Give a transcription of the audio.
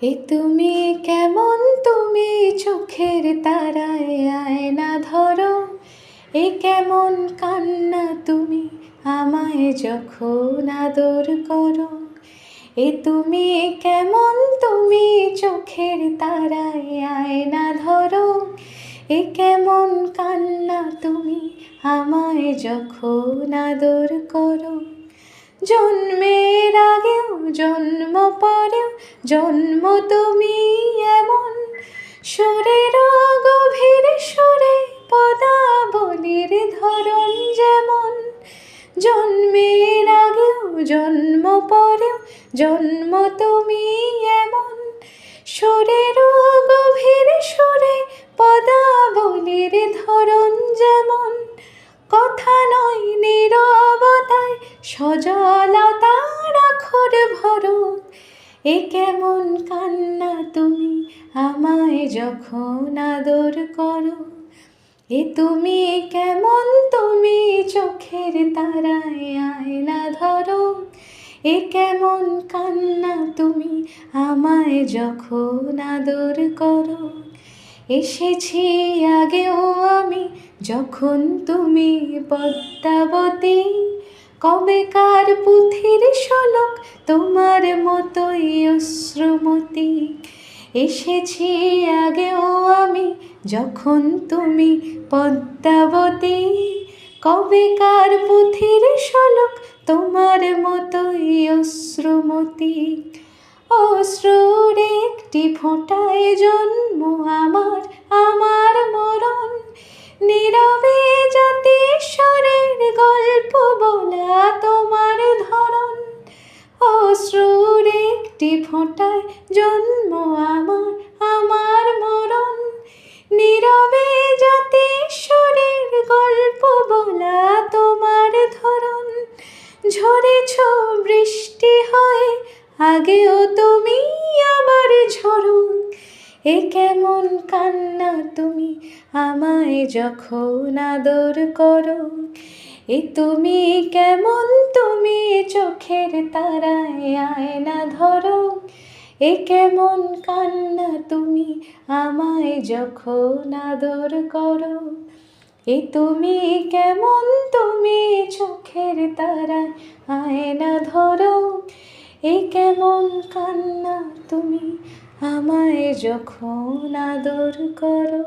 এ তুমি কেমন তুমি চোখের তারায় আয়না ধরো, এ কেমন কান্না তুমি আমায় যখন আদর করো। এ তুমি কেমন তুমি চোখের তারায় আয়না ধরো, এ কেমন কান্না তুমি আমায় যখন আদর করো। জন্মের আগেও জন্ম পরেও জন্ম তুমি এমন, সুরের গভীর সুরে পদাবলীর ধরন যেমন। জন্মের আগেও জন্ম পরেও জন্ম তুমি এমন, সুরের গভীর সুরে পদাবলীর ধরন যেমন। কথা নয় নীরবতায় সজলতার আখর ভরো, এ কেমন কান্না তুমি আমায় যখন আদর করো। এ তুমি কেমন তুমি চোখের তারায় আয়না ধরো, এ কেমন কান্না তুমি আমায় যখন আদর করো। এসেছি আগেও আমি যখন তুমি পদ্মাবতী, কবেকার পুঁথির শোলক তোমার মতোই অশ্রুমতি। এসেছি আগেও আমি যখন তুমি পদ্মাবতী, কবেকার পুঁথির শোলক তোমার মতোই অশ্রুমতি। অশ্রুর একটি ফোঁটায় জন্ম আমার, আমার মরণ, নীরবে জাতিস্বরের গল্প বলা তোমার ধরন। অশ্রুর একটি ফোঁটায় জন্ম আমার, আমার মরণ, নীরবে জাতিস্বরের গল্প বলা তোমার ধরন। ঝরেছ বৃষ্টি হয়ে আগেও তুমি আবার ঝরো, এ কেমন কান্না তুমি আমায় যখন আদর করো। এ তুমি কেমন তুমি চোখের তারায় আয়না ধরো, এ কেমন কান্না তুমি আমায় যখন আদর করো। এ তুমি কেমন তুমি চোখের তারায় আয়না ধরো, এ কেমন কান্না তুমি আমায় যখন আদর করো।